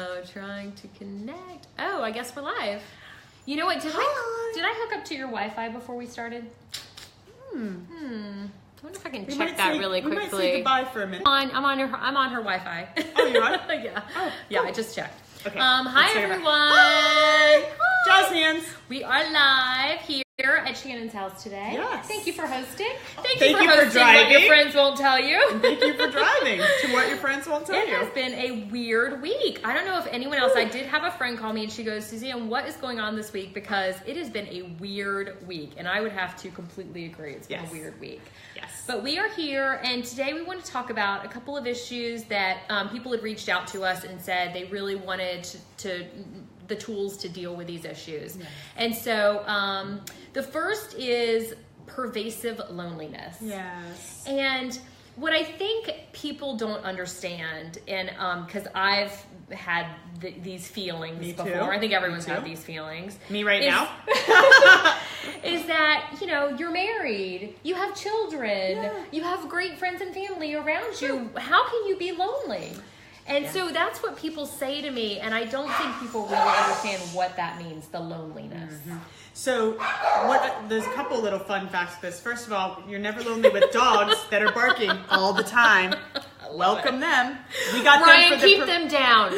Oh, trying to connect. Oh, I guess we're live. You know what? Did I hook up to your Wi-Fi before we started? I wonder if I can check that really quickly. We might say goodbye for a minute. I'm on her Wi-Fi. Oh, you are? Yeah. Oh, yeah. cool. I just checked. Okay. Hi everyone. Hi. Jazz hands. We are live here at Shannon's house today. Yes. Thank you for hosting. Thank you you for for hosting driving. what your friends won't tell you. And thank you for driving to what your friends won't tell you. It has been a weird week. I don't know if anyone else, I did have a friend call me and she goes, Suzanne, what is going on this week? Because it has been a weird week. And I would have to completely agree. It's been a weird week. Yes. But we are here, and today we want to talk about a couple of issues that people had reached out to us and said they really wanted the tools to deal with these issues. Yes. And so the first is pervasive loneliness. Yes. And what I think people don't understand, and because I've had these feelings before, I think everyone's had these feelings. Me right now. Is that, you're married, you have children, you have great friends and family around you. How can you be lonely? And so that's what people say to me, and I don't think people really understand what that means, the loneliness. Mm-hmm. So there's a couple little fun facts to this. First of all, you're never lonely with dogs that are barking all the time. Welcome them. We got Ryan, them for keep them down.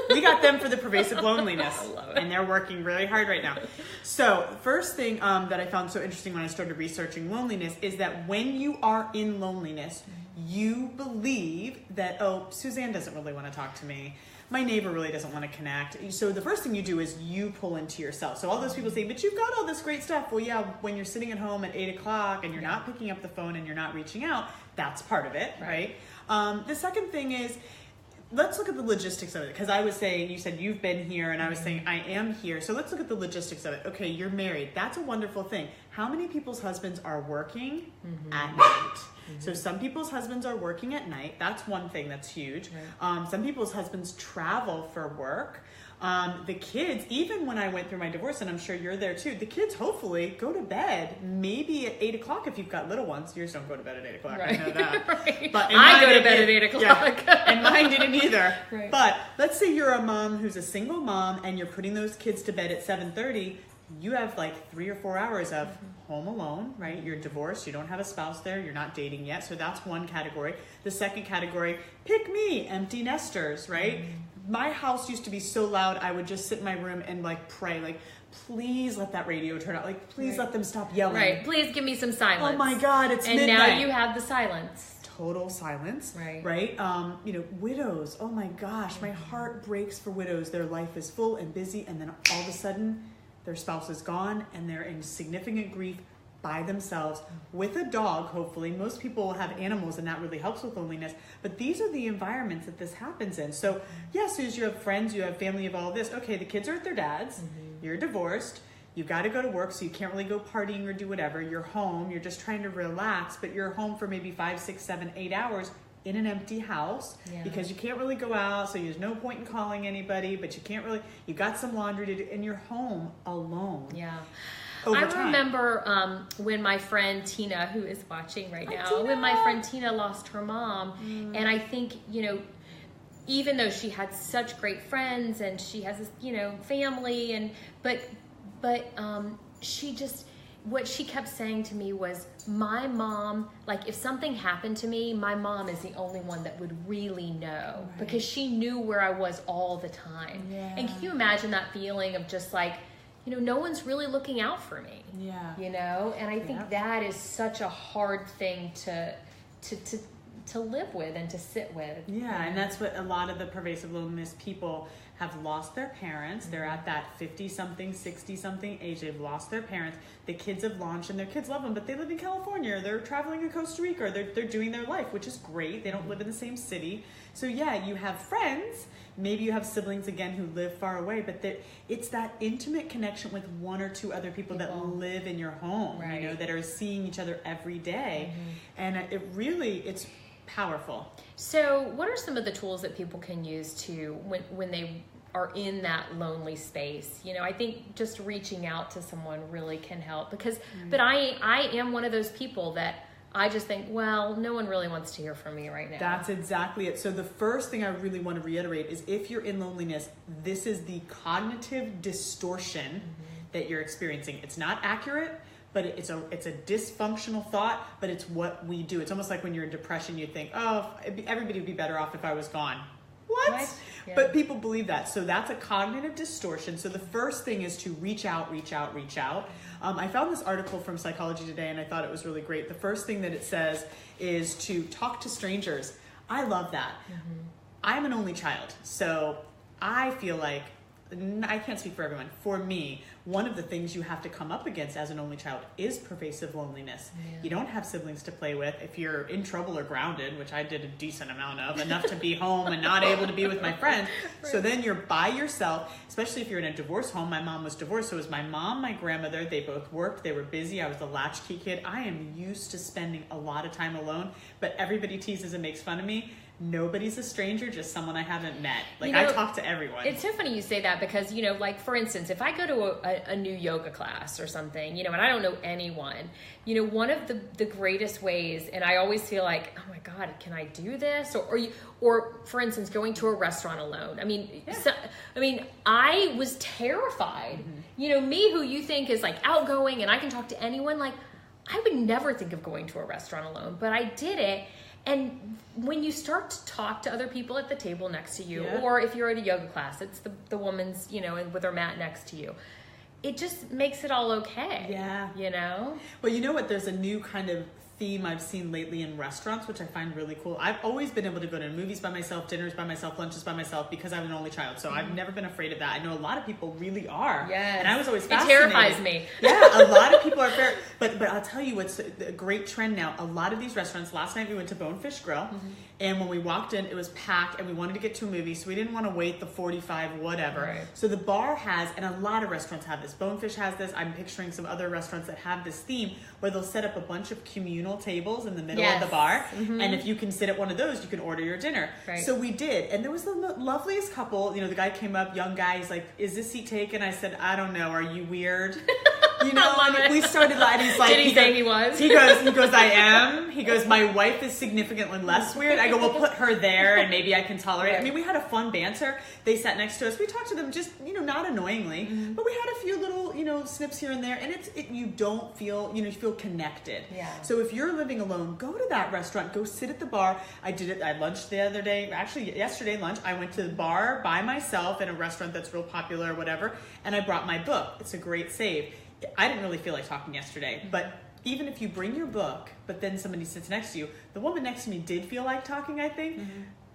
We got them for the pervasive loneliness. I love it. And they're working really hard right now. So first thing that I found so interesting when I started researching loneliness is that when you are in loneliness, you believe that, oh, Suzanne doesn't really want to talk to me. My neighbor really doesn't want to connect. So the first thing you do is you pull into yourself. So all those people say, but you've got all this great stuff. Well, yeah, when you're sitting at home at 8 o'clock and you're not picking up the phone and you're not reaching out, that's part of it, right? The second thing is, let's look at the logistics of it. Because I was saying, you said you've been here, and I was saying I am here. So let's look at the logistics of it. Okay, you're married. That's a wonderful thing. How many people's husbands are working at night? So some people's husbands are working at night. That's one thing that's huge. Some people's husbands travel for work. The kids, even when I went through my divorce, and I'm sure you're there too, the kids hopefully go to bed maybe at 8 o'clock if you've got little ones. Yours don't go to bed at 8 o'clock. Right. I know that. Right. But I go to bed at 8 o'clock. Yeah, and mine didn't either. Right. But let's say you're a mom who's a single mom and you're putting those kids to bed at 7:30. You have like 3 or 4 hours of home alone, right? You're divorced, you don't have a spouse there, you're not dating yet. So that's one category. The second category, pick me, empty nesters, right? My house used to be so loud, I would just sit in my room and like pray, like, please let that radio turn out. Like, please let them stop yelling. Right, please give me some silence. Oh my God, it's midnight. And now you have the silence. Total silence, right? Widows, oh my gosh, my heart breaks for widows. Their life is full and busy, and then all of a sudden, their spouse is gone, and they're in significant grief by themselves with a dog, hopefully. Most people have animals, and that really helps with loneliness. But these are the environments that this happens in. So, yes, as you have friends, you have family, you have all of this. Okay, the kids are at their dad's. You're divorced. You've got to go to work, so you can't really go partying or do whatever. You're home. You're just trying to relax, but you're home for maybe 5, 6, 7, 8 hours in an empty house because you can't really go out, so there's no point in calling anybody, but you got some laundry to do, and you're home alone. Yeah. I remember when my friend Tina, who is watching right now, when my friend Tina lost her mom, and I think, even though she had such great friends and she has this, family, but she just, what she kept saying to me was, my mom, like if something happened to me, my mom is the only one that would really know because she knew where I was all the time. Yeah. And can you imagine that feeling of just like, no one's really looking out for me. Yeah. And I think that is such a hard thing to live with and to sit with. Yeah, and that's what a lot of the pervasive loneliness people have lost their parents. They're at that 50-something, 60-something age. They've lost their parents. The kids have launched, and their kids love them, but they live in California, or they're traveling in Costa Rica, or they're doing their life, which is great. They don't live in the same city. So yeah, you have friends. Maybe you have siblings, again, who live far away, but it's that intimate connection with one or two other people that live in your home, that are seeing each other every day. And it's powerful. So what are some of the tools that people can use to when they are in that lonely space? I think just reaching out to someone really can help because but I am one of those people that I just think, well, no one really wants to hear from me right now. That's exactly it. So the first thing I really want to reiterate is if you're in loneliness, this is the cognitive distortion that you're experiencing. It's not accurate, but it's a dysfunctional thought, but it's what we do. It's almost like when you're in depression, you think, oh, everybody would be better off if I was gone. What? Yeah. But people believe that. So that's a cognitive distortion. So the first thing is to reach out, reach out, reach out. I found this article from Psychology Today, and I thought it was really great. The first thing that it says is to talk to strangers. I love that. I'm an only child, so I feel like, I can't speak for everyone. For me, one of the things you have to come up against as an only child is pervasive loneliness. Yeah. You don't have siblings to play with. If you're in trouble or grounded, which I did a decent amount of, enough to be home and not able to be with my friends. Right. So then you're by yourself, especially if you're in a divorce home. My mom was divorced, so it was my mom, my grandmother. They both worked. They were busy. I was the latchkey kid. I am used to spending a lot of time alone, but everybody teases and makes fun of me. Nobody's a stranger, just someone I haven't met. Like, I talk to everyone. It's so funny you say that because, like, for instance, if I go to a new yoga class or something, and I don't know anyone, one of the greatest ways, and I always feel like, oh my God, can I do this? Or for instance, going to a restaurant alone. I was terrified. Me, who you think is like outgoing and I can talk to anyone, like, I would never think of going to a restaurant alone, but I did it. And when you start to talk to other people at the table next to you, or if you're at a yoga class, it's the woman's, and with her mat next to you, it just makes it all okay. Yeah. Well, you know what? There's a new kind of theme I've seen lately in restaurants, which I find really cool. I've always been able to go to movies by myself, dinners by myself, lunches by myself, because I'm an only child. So I've never been afraid of that. I know a lot of people really are. Yes. And I was always fascinated. It terrifies me. Yeah, a lot of people are fair. But I'll tell you what's a great trend now. A lot of these restaurants, last night we went to Bonefish Grill, and when we walked in, it was packed, and we wanted to get to a movie, so we didn't want to wait the 45, whatever. Right. So the bar has, and a lot of restaurants have this. Bonefish has this. I'm picturing some other restaurants that have this theme where they'll set up a bunch of communal tables in the middle of the bar, and if you can sit at one of those, you can order your dinner. Right. So we did, and there was the loveliest couple. The guy came up, young guy. He's like, "Is this seat taken?" I said, "I don't know. Are you weird?" And we started laughing. He's like, did he say he was? He goes, "I am." He goes, "My wife is significantly less weird." I go, "Well, put her there, and maybe I can tolerate it." I mean, we had a fun banter. They sat next to us. We talked to them just, not annoyingly, but we had a few little, snips here and there, and you don't feel, you feel connected. Yeah. So if you're living alone, go to that restaurant. Go sit at the bar. I did it. I lunched the other day. Actually, yesterday lunch, I went to the bar by myself in a restaurant that's real popular or whatever, and I brought my book. It's a great save. I didn't really feel like talking yesterday, but even if you bring your book, but then somebody sits next to you, the woman next to me did feel like talking, I think.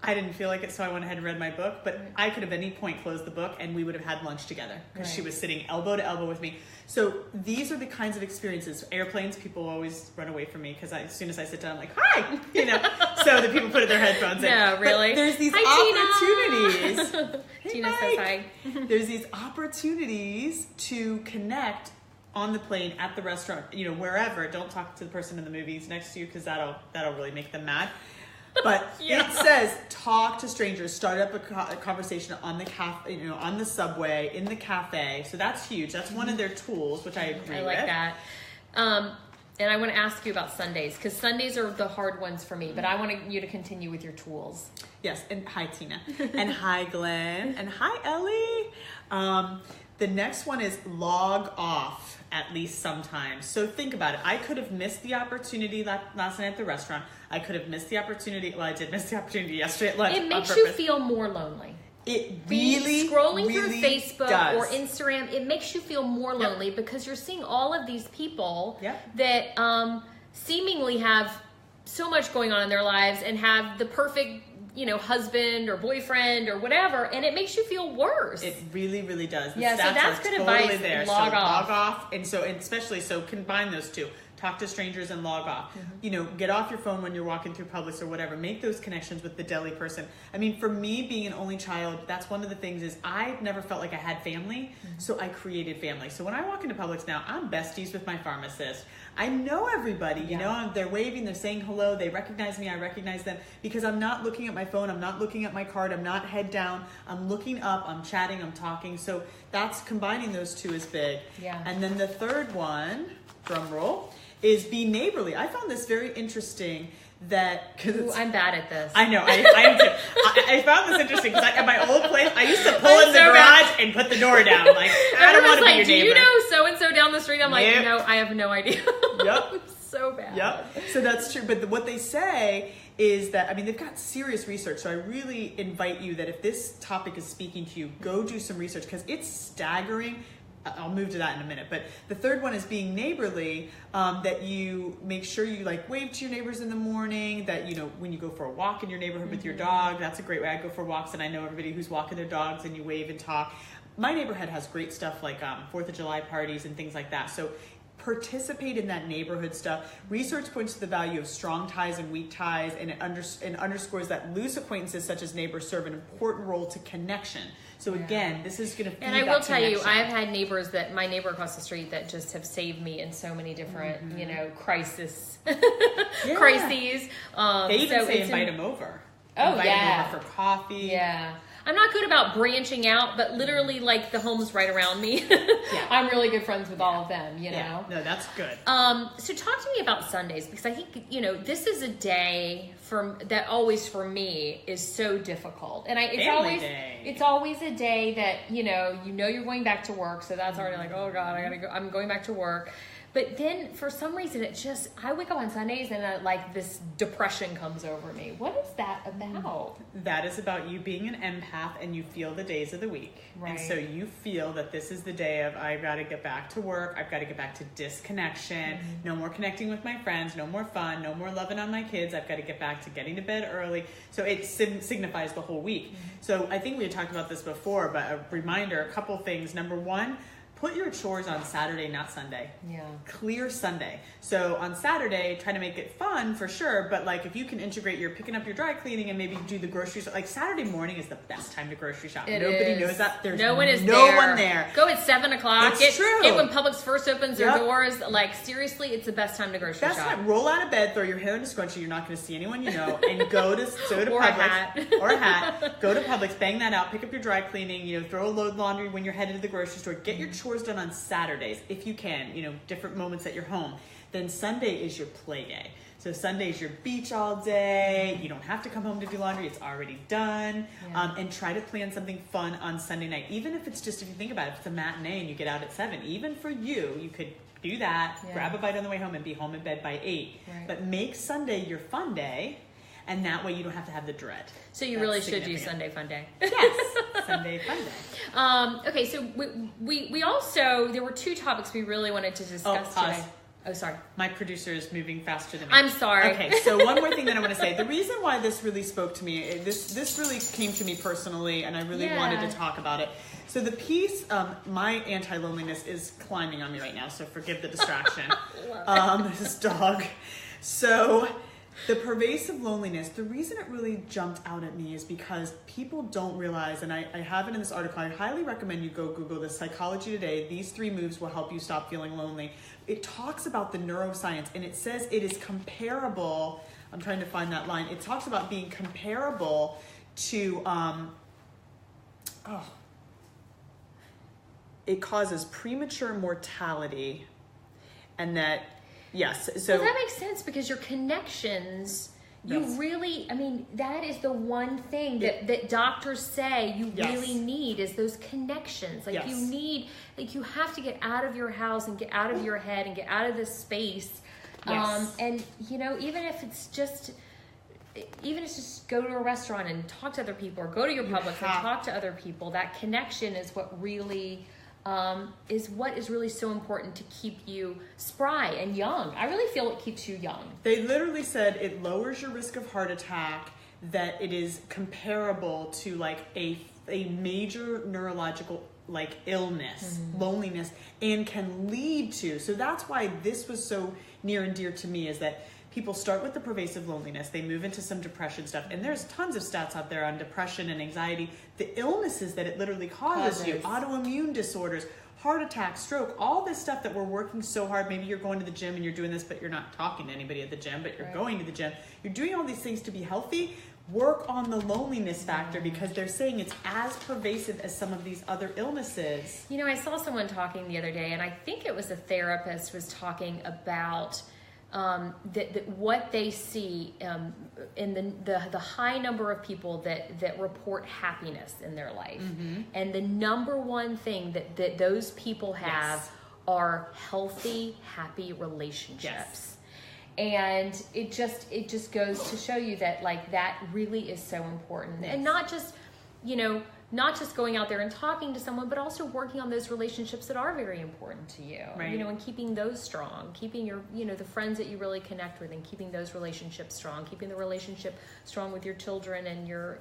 I didn't feel like it, so I went ahead and read my book, but I could have at any point closed the book and we would have had lunch together because she was sitting elbow to elbow with me. So these are the kinds of experiences. Airplanes, people always run away from me because as soon as I sit down, I'm like, "Hi!" So the people put their headphones in. No, really? But there's these opportunities. Tina says hi. There's these opportunities to connect on the plane, at the restaurant, wherever. Don't talk to the person in the movies next to you because that'll really make them mad. But it says talk to strangers, start up a conversation on the cafe, on the subway, in the cafe. So that's huge. That's one of their tools, which I agree with. I like that. And I want to ask you about Sundays because Sundays are the hard ones for me. But I want you to continue with your tools. Yes, and hi Tina, and hi Glenn, and hi Ellie. The next one is log off at least sometimes. So think about it. I could have missed the opportunity last night at the restaurant. I could have missed the opportunity. Well, I did miss the opportunity yesterday at lunch. It makes you feel more lonely. It really, scrolling really through Facebook does. or Instagram, it makes you feel more lonely because you're seeing all of these people that seemingly have so much going on in their lives and have the perfect husband or boyfriend or whatever, and it makes you feel worse. It really, really does. So that's good advice. There. Log off. Log off, and especially combine those two. Talk to strangers and log off. Get off your phone when you're walking through Publix or whatever. Make those connections with the deli person. I mean, for me, being an only child, that's one of the things is I never felt like I had family, so I created family. So when I walk into Publix now, I'm besties with my pharmacist. I know everybody, they're waving, they're saying hello, they recognize me, I recognize them, because I'm not looking at my phone, I'm not looking at my card, I'm not head down, I'm looking up, I'm chatting, I'm talking. So that's combining those two is big. Yeah. And then the third one, drum roll, is be neighborly. I found this very interesting. I'm bad at this. I know. I am too. I found this interesting because at my old place, I used to pull in the garage and put the door down. Like, I don't want to be your neighbor. Do you know so and so down the street? I'm like, Yep. no, I have no idea. Yep. I'm so bad. Yep. So that's true. But what they say is that, I mean, they've got serious research. So I really invite you that if this topic is speaking to you, go do some research because it's staggering. I'll move to that in a minute. But the third one is being neighborly, that you make sure you like wave to your neighbors in the morning, that, you know, when you go for a walk in your neighborhood with your dog, that's a great way. I go for walks and I know everybody who's walking their dogs and you wave and talk. My neighborhood has great stuff like 4th of July parties and things like that. So participate in that neighborhood stuff. Research points to the value of strong ties and weak ties, and it underscores that loose acquaintances such as neighbors serve an important role to connection. So again, this is going to feed And I will tell you, connection. I've had neighbors my neighbor across the street that just have saved me in so many different, you know, crises. They even say invite them over. Oh, invite them over for coffee. Yeah. I'm not good about branching out, but literally, like, the home's right around me. I'm really good friends with all of them, you know? No, that's good. So talk to me about Sundays, because I think, you know, this is a day that always for me is so difficult. And it's always a day that, you know you're going back to work, so that's already like, oh God, I'm going back to work. But then for some reason, I wake up on Sundays and like this depression comes over me. What is that about? That is about you being an empath and you feel the days of the week. Right. And so you feel that this is the day of, I've got to get back to work. I've got to get back to disconnection. No more connecting with my friends. No more fun. No more loving on my kids. I've got to get back to getting to bed early. So it signifies the whole week. So I think we had talked about this before, but a reminder, a couple things. Number one, put your chores on Saturday, not Sunday. Yeah. Clear Sunday. So on Saturday, try to make it fun for sure. But like if you can integrate your picking up your dry cleaning and maybe do the groceries, like Saturday morning is the best time to grocery shop. Nobody knows that. There's no one there. Go at 7 o'clock. It's true. Get when Publix first opens their doors. Like seriously, it's the best time to grocery shop. Time. Roll out of bed, throw your hair in a scrunchie. You're not going to see anyone you know, and go to or Publix or a hat. Go to Publix, bang that out, pick up your dry cleaning. You know, throw a load laundry when you're headed to the grocery store. Get your chores done on Saturdays if you can. You know, different moments at your home. Then Sunday is your play day. So Sunday is your beach all day. You don't have to come home to do laundry. It's already done. Yeah. And try to plan something fun on Sunday night. Even if it's just, if you think about it, if it's a matinee and you get out at 7, even for you could do that, grab a bite on the way home and be home in bed by 8. Right. But make Sunday your fun day. And that way you don't have to have the dread. So you really should do Sunday Fun Day. Yes, Sunday Fun Day. Okay, so we also, there were 2 topics we really wanted to discuss today. Oh, sorry. My producer is moving faster than me. I'm sorry. Okay, so one more thing that I want to say. The reason why this really spoke to me, this really came to me personally, and I really wanted to talk about it. So the piece, my anti-loneliness is climbing on me right now, so forgive the distraction. This dog. So the pervasive loneliness, the reason it really jumped out at me is because people don't realize, and I have it in this article, I highly recommend you go Google this, Psychology Today, these 3 moves will help you stop feeling lonely. It talks about the neuroscience, and it says it is comparable, I'm trying to find that line, it talks about being comparable to, it causes premature mortality, and that, yes. So well, that makes sense because your connections, you really, I mean, that is the one thing that doctors say you really need is those connections. Like you need, like you have to get out of your house and get out of your head and get out of this space. And you know, even if it's just go to a restaurant and talk to other people, or go to your Publix and talk to other people. That connection is what really is really so important to keep you spry and young. I really feel it keeps you young. They literally said it lowers your risk of heart attack, that it is comparable to like a major neurological like illness, loneliness, and can lead to, so that's why this was so near and dear to me, is that people start with the pervasive loneliness, they move into some depression stuff, and there's tons of stats out there on depression and anxiety, the illnesses that it literally causes you, autoimmune disorders, heart attack, stroke, all this stuff that we're working so hard. Maybe you're going to the gym and you're doing this, but you're not talking to anybody at the gym, but you're going to the gym. You're doing all these things to be healthy. work on the loneliness factor because they're saying it's as pervasive as some of these other illnesses. You know, I saw someone talking the other day, and I think it was a therapist was talking about what they see in the high number of people that report happiness in their life. And the number one thing that those people have are healthy, happy relationships. And it just goes to show you that like that really is so important. And not just, you know, not just going out there and talking to someone, but also working on those relationships that are very important to you, you know, and keeping those strong, keeping your, you know, the friends that you really connect with and keeping those relationships strong, keeping the relationship strong with your children and your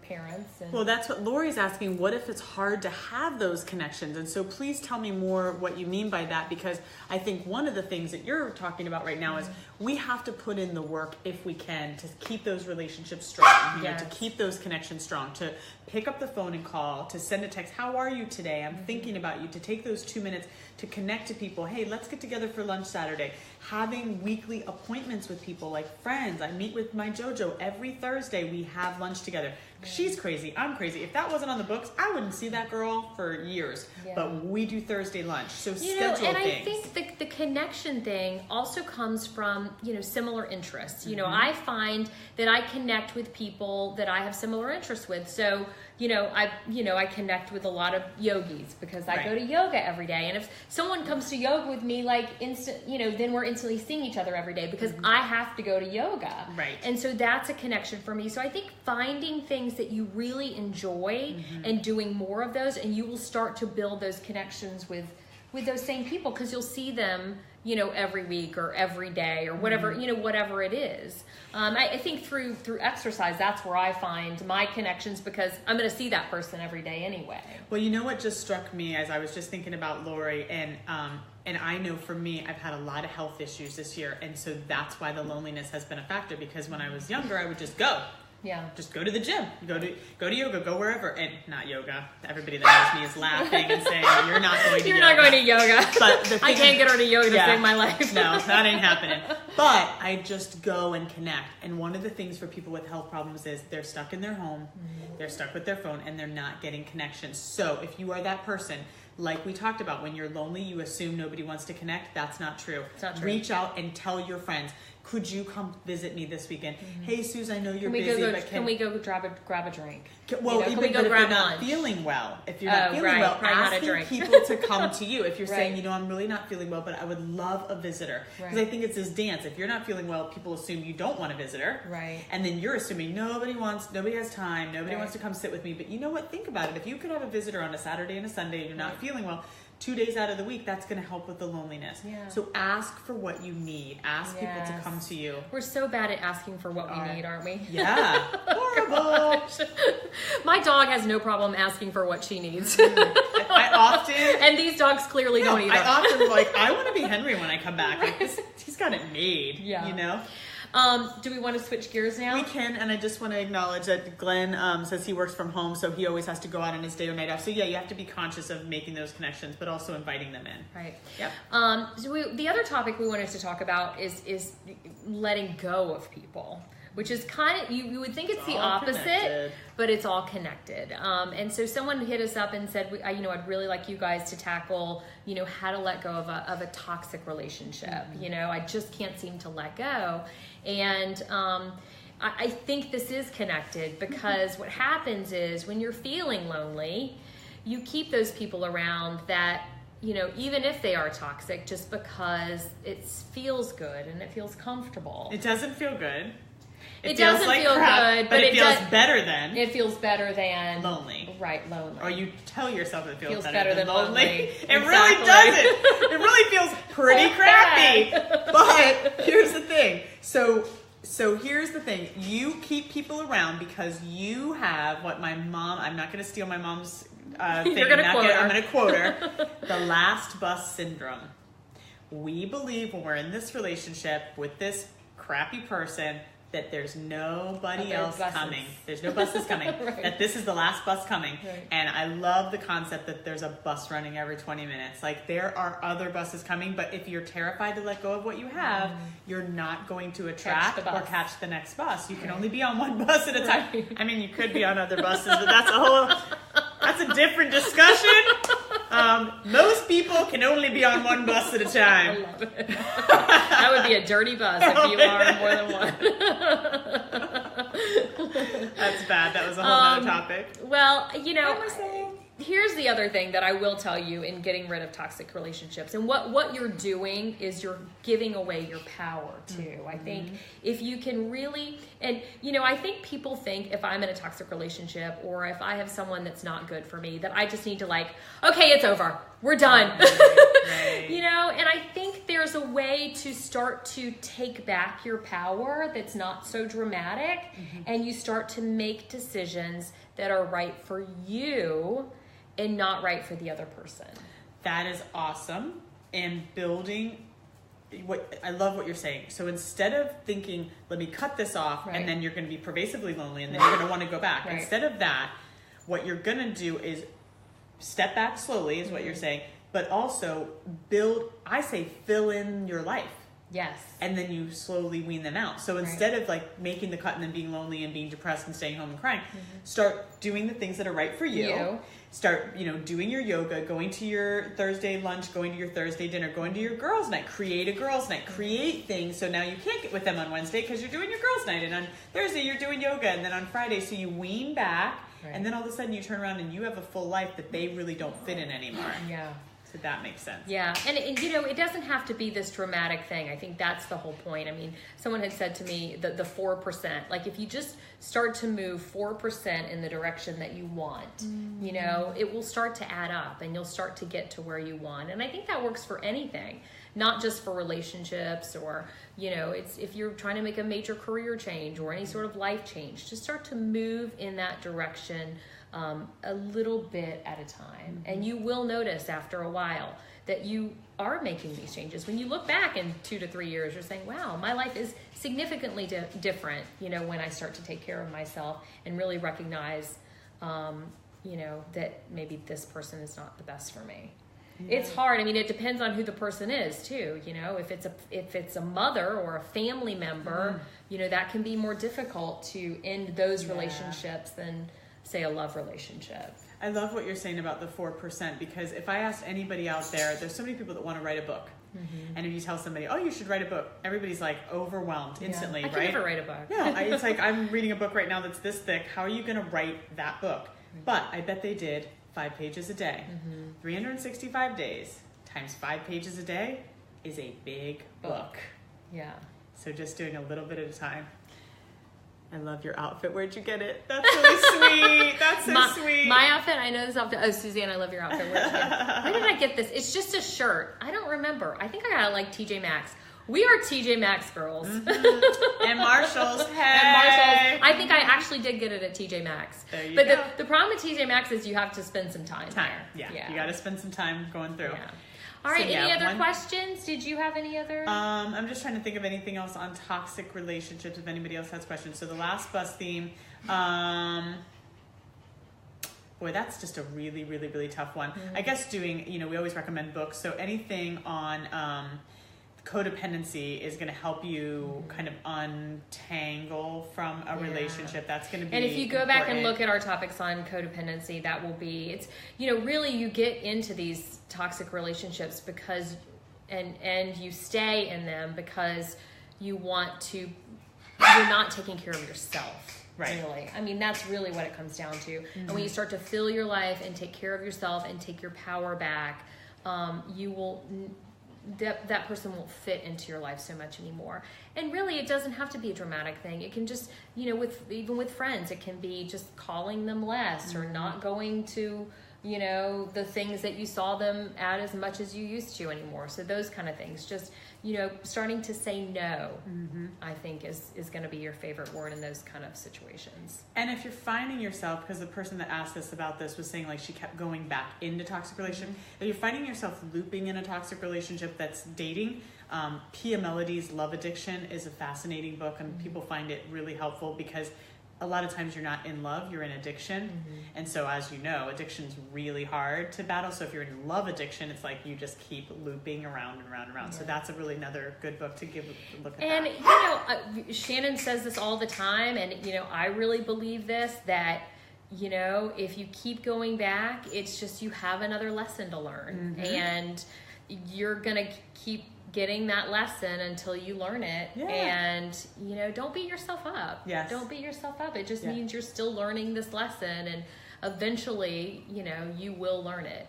parents. And well, that's what Lori's asking. What if it's hard to have those connections? And so please tell me more what you mean by that, because I think one of the things that you're talking about right now is we have to put in the work if we can to keep those relationships strong, you know, to keep those connections strong, to pick up the phone and call, to send a text, how are you today? I'm thinking about you, to take those 2 minutes to connect to people. Hey, let's get together for lunch Saturday. Having weekly appointments with people like friends. I meet with my JoJo every Thursday. We have lunch together. She's crazy. I'm crazy. If that wasn't on the books, I wouldn't see that girl for years. But we do Thursday lunch. So schedule and things. I think the connection thing also comes from, you know, similar interests. You know, I find that I connect with people that I have similar interests with. So, you know, I connect with a lot of yogis because I go to yoga every day. And if someone comes to yoga with me, like then we're instantly seeing each other every day because I have to go to yoga. Right. And so that's a connection for me. So I think finding things that you really enjoy and doing more of those, and you will start to build those connections with those same people because you'll see them, you know, every week or every day or whatever, you know, whatever it is. I think through exercise, that's where I find my connections because I'm going to see that person every day anyway. Well, you know what just struck me as I was just thinking about Lori, and I know for me, I've had a lot of health issues this year, and so that's why the loneliness has been a factor, because when I was younger, I would just go. Yeah. Just go to the gym, go to yoga, go wherever, and not yoga. Everybody that knows me is laughing and saying, "You're not going to yoga." You're not going to yoga. But I can't get her to yoga to save my life. No, that ain't happening. But I just go and connect. And one of the things for people with health problems is they're stuck in their home, they're stuck with their phone, and they're not getting connections. So if you are that person, like we talked about, when you're lonely, you assume nobody wants to connect. That's not true. It's not true. Reach out and tell your friends. Could you come visit me this weekend? Hey, Suze, I know you're busy, but can we go grab a drink? Well, you know, even if you're not feeling well, asking people to come to you. If you're saying, you know, I'm really not feeling well, but I would love a visitor. Because I think it's this dance. If you're not feeling well, people assume you don't want a visitor. Right. And then you're assuming nobody has time, nobody wants to come sit with me. But you know what? Think about it. If you could have a visitor on a Saturday and a Sunday and you're not feeling well, 2 days out of the week, that's going to help with the loneliness. Yeah. So ask for what you need. Ask people to come to you. We're so bad at asking for what we need, aren't we? Yeah. Horrible. My dog has no problem asking for what she needs. I often... And these dogs clearly don't either. I often I want to be Henry when I come back. He's got it made, you know? Do we want to switch gears now? We can, and I just want to acknowledge that Glenn says he works from home, so he always has to go out on his day or night off. So yeah, you have to be conscious of making those connections, but also inviting them in. Right. Yep. So the other topic we wanted to talk about is letting go of people, which is kind of, you would think it's the opposite, but it's all connected. And so someone hit us up and said, I'd really like you guys to tackle, how to let go of a toxic relationship. I just can't seem to let go. And I think this is connected because what happens is when you're feeling lonely, you keep those people around that, even if they are toxic, just because it feels good and it feels comfortable. It doesn't feel good. It doesn't feel good, but it feels better than. It feels better than lonely. Right, lonely. Or you tell yourself it feels better than lonely. It really doesn't. It really feels pretty crappy. But here's the thing. So here's the thing. You keep people around because you have what my mom. I'm not going to steal my mom's thing. You're going to quote her. I'm going to quote her. The last bus syndrome. We believe when we're in this relationship with this crappy person, that there's nobody there's else buses. coming. There's no buses coming. Right. That this is the last bus coming. Right. And I love the concept that there's a bus running every 20 minutes. Like, there are other buses coming, but if you're terrified to let go of what you have, you're not going to attract or catch the next bus. You can only be on one bus at a time. Right. I mean, you could be on other buses, but that's a different discussion. Most people can only be on one bus at a I time. love it. That would be a dirty bus if you are on more than one. That's bad. That was a whole other topic. Well, What am I saying? here's the other thing that I will tell you in getting rid of toxic relationships. And what you're doing is you're giving away your power too. Mm-hmm. I think if you can really, and I think people think if I'm in a toxic relationship or if I have someone that's not good for me, that I just need to okay, it's over. We're done. Right. And I think there's a way to start to take back your power that's not so dramatic, and you start to make decisions that are right for you and not right for the other person. That is awesome. And building I love what you're saying. So instead of thinking, let me cut this off, and then you're going to be pervasively lonely, and then you're going to want to go back. Right. Instead of that, what you're going to do is step back slowly, is what you're saying, but also fill in your life. Yes. And then you slowly wean them out. So instead of making the cut and then being lonely and being depressed and staying home and crying, start doing the things that are right for you. Start, doing your yoga, going to your Thursday lunch, going to your Thursday dinner, going to your girls' night. Create a girls' night. Create things so now you can't get with them on Wednesday because you're doing your girls' night. And on Thursday you're doing yoga. And then on Friday, so you wean back. Right. And then all of a sudden you turn around and you have a full life that they really don't fit in anymore. Yeah. So that makes sense. Yeah. And it doesn't have to be this dramatic thing. I think that's the whole point. I mean, someone had said to me the 4%, if you just start to move 4% in the direction that you want, it will start to add up and you'll start to get to where you want. And I think that works for anything, not just for relationships or, it's if you're trying to make a major career change or any sort of life change, just start to move in that direction a little bit at a time. And you will notice after a while that you are making these changes. When you look back in 2 to 3 years, you're saying, wow, my life is significantly different, when I start to take care of myself and really recognize, that maybe this person is not the best for me. Yeah. It's hard. I mean, it depends on who the person is too. If it's a mother or a family member, that can be more difficult to end those relationships than say a love relationship. I love what you're saying about the 4% because if I asked anybody out there, there's so many people that want to write a book. And if you tell somebody, oh, you should write a book, everybody's overwhelmed instantly, I right? can never write a book. Yeah, it's I'm reading a book right now that's this thick. How are you going to write that book? But I bet they did 5 pages a day. 365 days times 5 pages a day is a big book. Yeah. So just doing a little bit at a time. I love your outfit. Where'd you get it? That's really sweet. That's so sweet. My outfit, I know this outfit. Oh, Suzanne, I love your outfit. Where did I get this? It's just a shirt. I don't remember. I think I got it TJ Maxx. We are TJ Maxx girls. And Marshalls. Hey. And Marshalls. I think I actually did get it at TJ Maxx. There you go. But the problem with TJ Maxx is you have to spend some time there. Yeah. You got to spend some time going through. Yeah. All right, any other questions? Did you have any other? I'm just trying to think of anything else on toxic relationships if anybody else has questions. So the last bus theme, boy, that's just a really, really, really tough one. I guess doing, we always recommend books. So anything on codependency is going to help you kind of untangle from a relationship. That's going to be And if you go back and look at our topics on codependency, that will be, it's, really you get into these toxic relationships because, and you stay in them because you want to, you're not taking care of yourself. Right. Really. I mean, that's really what it comes down to. And when you start to fill your life and take care of yourself and take your power back, you will... that person won't fit into your life so much anymore. And really, it doesn't have to be a dramatic thing. It can just, even with friends, it can be just calling them less or not going to you know, the things that you saw them at as much as you used to anymore. So those kind of things, just, you know, starting to say no, I think is going to be your favorite word in those kind of situations. And if you're finding yourself, because the person that asked us about this was saying like she kept going back into toxic relationship, if you're finding yourself looping in a toxic relationship that's dating, Pia Melody's Love Addiction is a fascinating book, and people find it really helpful because a lot of times you're not in love, you're in addiction. And so as you know, addiction's really hard to battle. So if you're in love addiction, it's like you just keep looping around and around and around. So that's a really another good book to give a look at. And, you know, Shannon says this all the time, and, you know, I really believe this, that, you know, if you keep going back, it's just you have another lesson to learn. And you're going to keep getting that lesson until you learn it. And, you know, don't beat yourself up. Don't beat yourself up. It just means you're still learning this lesson, and eventually, you know, you will learn it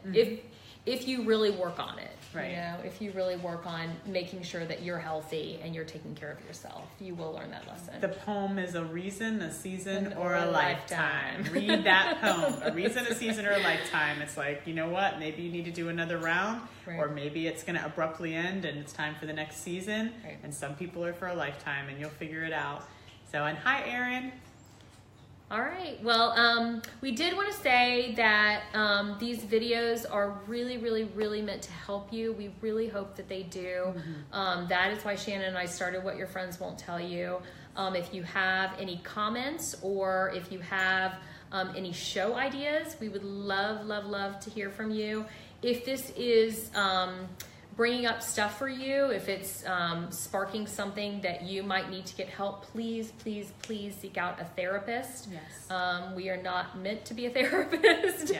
if you really work on it. You know, if you really work on making sure that you're healthy and you're taking care of yourself, you will learn that lesson. The poem is a reason, a season, or a lifetime. Read that poem. A reason, a season, or a lifetime. It's like, you know what? Maybe you need to do another round, or maybe it's going to abruptly end and it's time for the next season. And some people are for a lifetime, and you'll figure it out. So, and hi, Erin. All right. Well, we did want to say that these videos are really, really, really meant to help you. We really hope that they do. That is why Shannon and I started What Your Friends Won't Tell You. If you have any comments, or if you have any show ideas, we would love, love, love to hear from you. If this is bringing up stuff for you, if it's sparking something that you might need to get help, please, please, please seek out a therapist. We are not meant to be a therapist.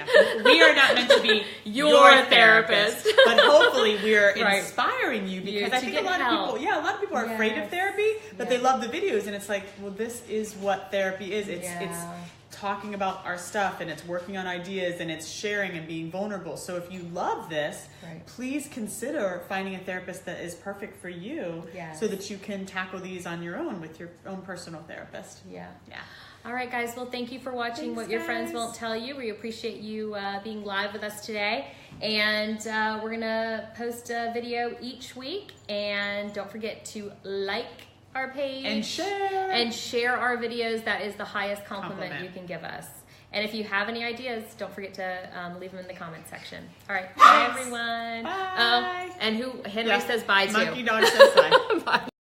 We are not meant to be your therapist. But hopefully we are inspiring you, because I think a lot of people are afraid of therapy, but they love the videos, and it's like, well, this is what therapy is. It's talking about our stuff, and it's working on ideas, and it's sharing and being vulnerable. So if you love this, please consider finding a therapist that is perfect for you, so that you can tackle these on your own with your own personal therapist. All right, guys. Well, thank you for watching What Your Friends Won't Tell You. We appreciate you being live with us today. And we're going to post a video each week. And don't forget to like our page and share our videos. That is the highest compliment you can give us. And if you have any ideas, don't forget to leave them in the comment section. All right, bye everyone. Bye. And Henry says bye too. Monkey dog says bye. Bye.